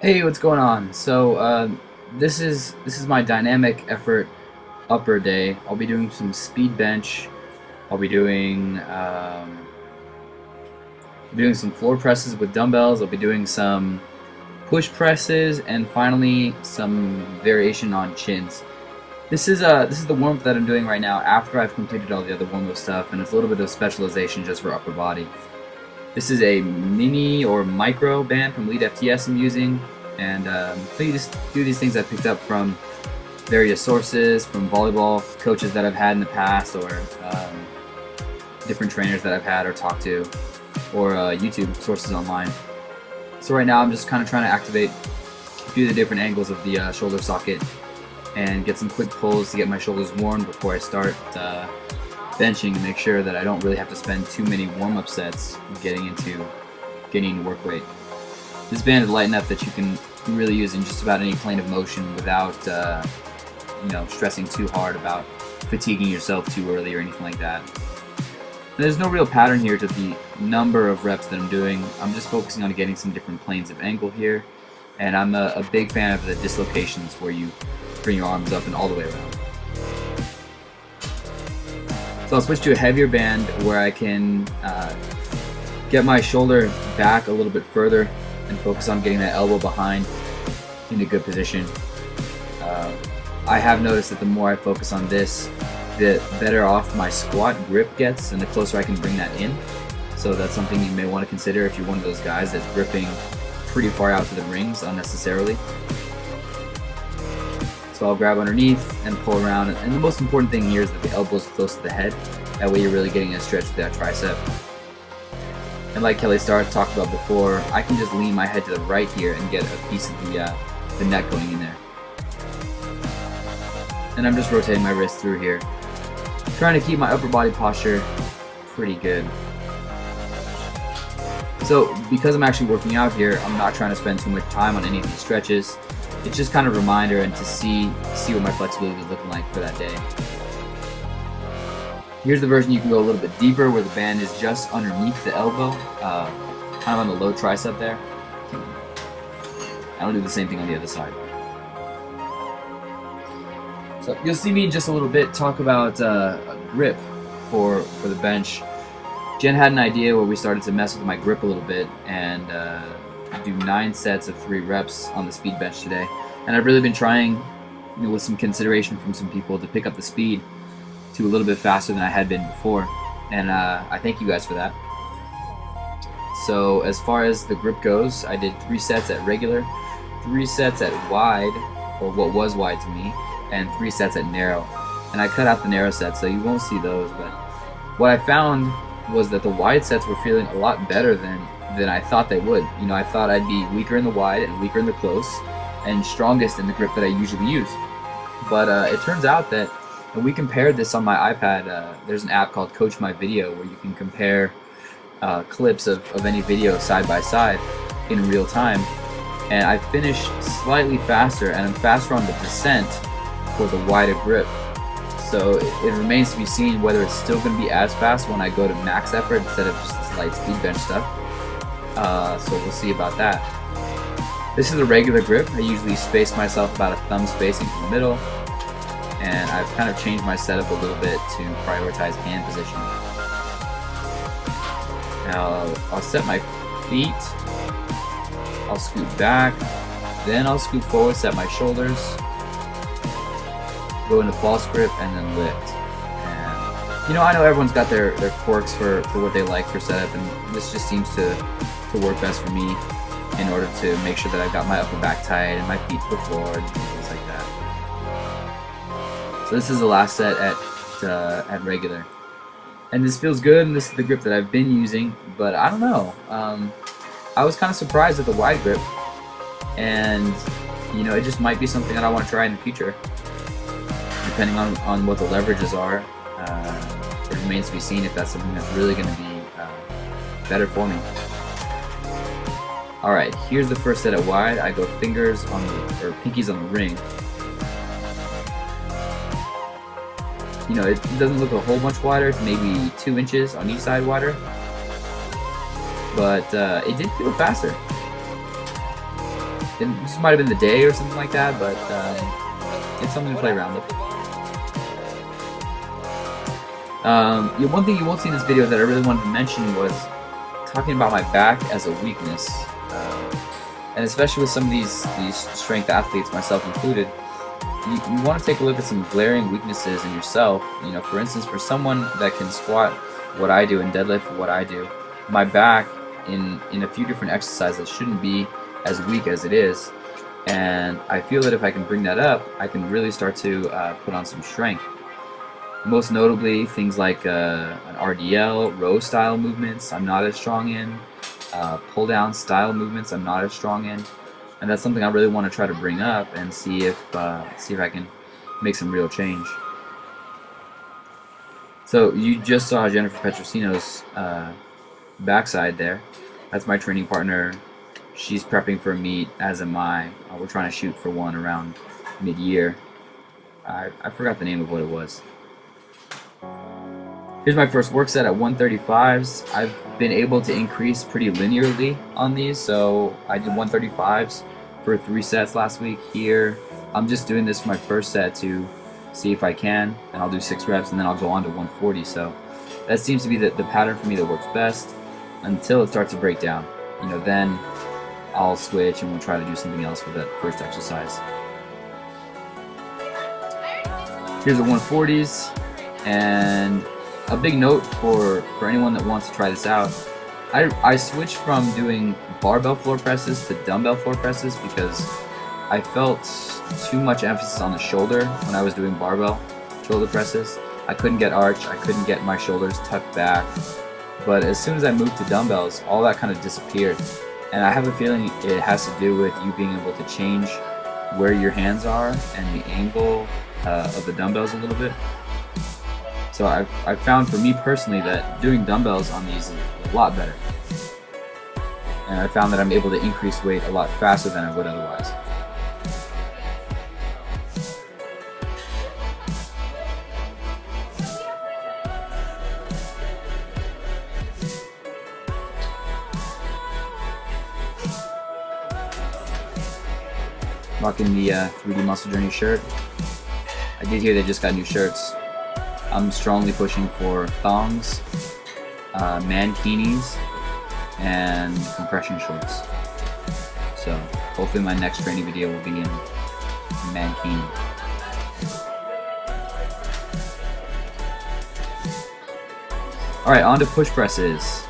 Hey, what's going on? This is my dynamic effort upper day. I'll be doing some speed bench. I'll be doing some floor presses with dumbbells. I'll be doing some push presses, and finally some variation on chins. This is the warm up that I'm doing right now after I've completed all the other warm up stuff, and it's a little bit of specialization just for upper body. This is a mini or micro band from Lead FTS I'm using, and so you just do these things I picked up from various sources, from volleyball coaches that I've had in the past, or different trainers that I've had or talked to, or YouTube sources online. So right now I'm just kind of trying to activate a few of the different angles of the shoulder socket and get some quick pulls to get my shoulders warm before I start benching, and make sure that I don't really have to spend too many warm-up sets getting into work weight. This band is light enough that you can really use in just about any plane of motion without stressing too hard about fatiguing yourself too early or anything like that. And there's no real pattern here to the number of reps that I'm doing. I'm just focusing on getting some different planes of angle here, and I'm a big fan of the dislocations where you bring your arms up and all the way around. So I'll switch to a heavier band where I can get my shoulder back a little bit further and focus on getting that elbow behind in a good position. I have noticed that the more I focus on this, the better off my squat grip gets and the closer I can bring that in. So that's something you may want to consider if you're one of those guys that's gripping pretty far out to the rings unnecessarily. So I'll grab underneath and pull around, and the most important thing here is that the elbow is close to the head. That way you're really getting a stretch to that tricep. And like Kelly Starr talked about before, I can just lean my head to the right here and get a piece of the neck going in there. And I'm just rotating my wrist through here, trying to keep my upper body posture pretty good. So because I'm actually working out here, I'm not trying to spend too much time on any of these stretches. It's just kind of a reminder and to see what my flexibility is looking like for that day. Here's the version you can go a little bit deeper, where the band is just underneath the elbow, kind of on the low tricep there. And I'll do the same thing on the other side. So you'll see me in just a little bit talk about a grip for the bench. Jen had an idea where we started to mess with my grip a little bit and do 9 sets of 3 reps on the speed bench today. And I've really been trying, with some consideration from some people, to pick up the speed to a little bit faster than I had been before. And I thank you guys for that. So as far as the grip goes, I did 3 sets at regular, 3 sets at wide, or what was wide to me, and 3 sets at narrow. And I cut out the narrow sets, so you won't see those, but what I found was that the wide sets were feeling a lot better than I thought they would. I thought I'd be weaker in the wide and weaker in the close, and strongest in the grip that I usually use. But it turns out that when we compared this on my iPad, there's an app called Coach My Video where you can compare clips of any video side by side in real time. And I finished slightly faster, and I'm faster on the descent for the wider grip. So it remains to be seen whether it's still going to be as fast when I go to max effort instead of just this light speed bench stuff. So we'll see about that. This is a regular grip. I usually space myself about a thumb spacing from the middle, and I've kind of changed my setup a little bit to prioritize hand position. Now I'll set my feet, I'll scoot back, then I'll scoot forward, set my shoulders, go into false grip, and then lift. And I know everyone's got their quirks for what they like for setup, and this just seems to work best for me in order to make sure that I've got my upper back tight and my feet to the floor and things like that. So this is the last set at regular. And this feels good, and this is the grip that I've been using, but I don't know. I was kind of surprised at the wide grip, and it just might be something that I want to try in the future. Depending on what the leverages are, it remains to be seen if that's something that's really going to be better for me. Alright, here's the first set at wide. I go fingers on or pinkies on the ring. It doesn't look a whole much wider. It's maybe 2 inches on each side wider. But it did feel faster. this might have been the day or something like that, but it's something to play around with. One thing you won't see in this video that I really wanted to mention was talking about my back as a weakness, and especially with some of these strength athletes, myself included. You want to take a look at some glaring weaknesses in yourself. You know, for instance, for someone that can squat what I do and deadlift what I do, my back in a few different exercises shouldn't be as weak as it is, and I feel that if I can bring that up, I can really start to put on some strength. Most notably, things like an RDL, row style movements, I'm not as strong in. Pull down style movements, I'm not as strong in. And that's something I really want to try to bring up and see if I can make some real change. So you just saw Jennifer Petrosino's backside there. That's my training partner. She's prepping for a meet, as am I. We're trying to shoot for one around mid-year. I forgot the name of what it was. Here's my first work set at 135s. I've been able to increase pretty linearly on these, so I did 135s for 3 sets last week. Here, I'm just doing this for my first set to see if I can, and I'll do 6 reps and then I'll go on to 140. So that seems to be the pattern for me that works best until it starts to break down. You know, then I'll switch and we'll try to do something else for that first exercise. Here's the 140s, and a big note for anyone that wants to try this out, I switched from doing barbell floor presses to dumbbell floor presses because I felt too much emphasis on the shoulder when I was doing barbell shoulder presses. I couldn't get arch, I couldn't get my shoulders tucked back, but as soon as I moved to dumbbells, all that kind of disappeared. And I have a feeling it has to do with you being able to change where your hands are and the angle of the dumbbells a little bit. So I've found for me personally that doing dumbbells on these is a lot better. And I found that I'm able to increase weight a lot faster than I would otherwise. Rocking the 3D Muscle Journey shirt. I did hear they just got new shirts. I'm strongly pushing for thongs, mankinis, and compression shorts. So hopefully my next training video will be in mankini. Alright, on to push presses.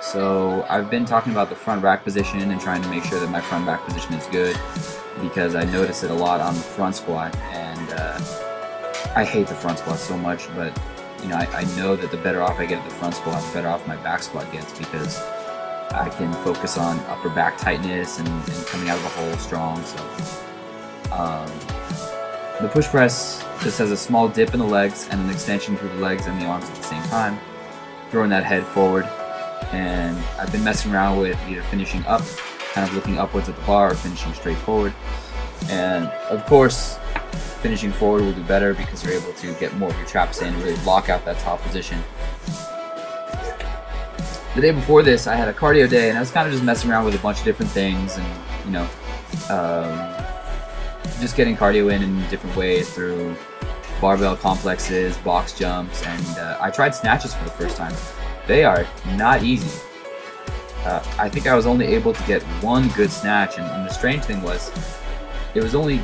So I've been talking about the front rack position and trying to make sure that my front rack position is good because I notice it a lot on the front squat, and I hate the front squat so much, but you know, I know that the better off I get at the front squat, the better off my back squat gets, because I can focus on upper back tightness and coming out of the hole strong. So the push press just has a small dip in the legs and an extension through the legs and the arms at the same time, throwing that head forward. And I've been messing around with either finishing up, kind of looking upwards at the bar, or finishing straight forward. And of course, finishing forward will do better because you're able to get more of your traps in and really lock out that top position. The day before this, I had a cardio day, and I was kind of just messing around with a bunch of different things, and you know, just getting cardio in different ways through barbell complexes, box jumps, and I tried snatches for the first time. They are not easy. I think I was only able to get one good snatch, and the strange thing was, it was only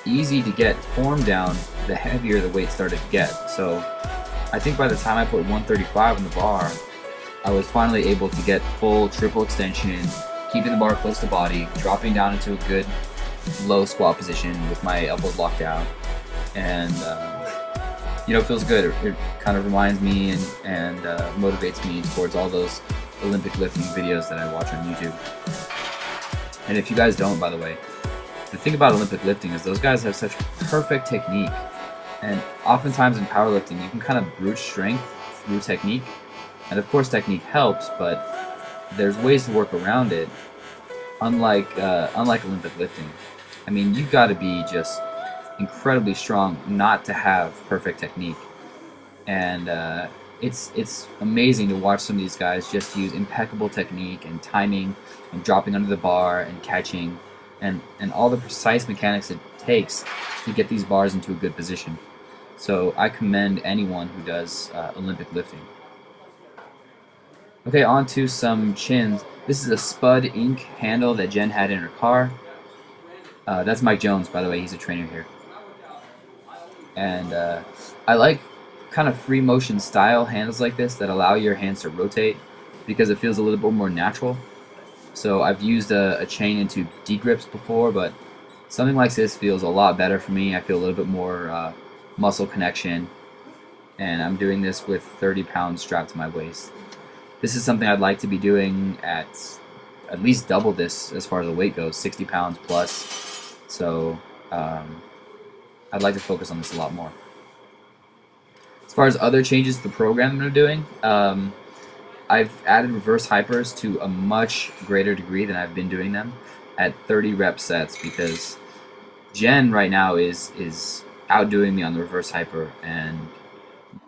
easy to get form down the heavier the weight started to get. So I think by the time I put 135 on the bar, I was finally able to get full triple extension, keeping the bar close to body, dropping down into a good low squat position with my elbows locked out, and you know, it feels good. It kind of reminds me and motivates me towards all those Olympic lifting videos that I watch on YouTube. And if you guys don't, by the way, the thing about Olympic lifting is those guys have such perfect technique, and oftentimes in powerlifting you can kind of brute strength through technique, and of course technique helps, but there's ways to work around it. Unlike Olympic lifting, I mean, you've got to be just incredibly strong not to have perfect technique, and it's amazing to watch some of these guys just use impeccable technique and timing and dropping under the bar and catching. and all the precise mechanics it takes to get these bars into a good position. So I commend anyone who does Olympic lifting. Okay, on to some chins. This is a Spud Inc. handle that Jen had in her car. That's Mike Jones, by the way. He's a trainer here. And I like kind of free motion style handles like this that allow your hands to rotate because it feels a little bit more natural. So I've used a chain into D-grips before, but something like this feels a lot better for me. I feel a little bit more muscle connection, and I'm doing this with 30 pounds strapped to my waist. This is something I'd like to be doing at least double this as far as the weight goes, 60 pounds plus. So I'd like to focus on this a lot more. As far as other changes to the program that I'm doing, I've added reverse hypers to a much greater degree than I've been doing them at 30 rep sets because Jen right now is outdoing me on the reverse hyper, and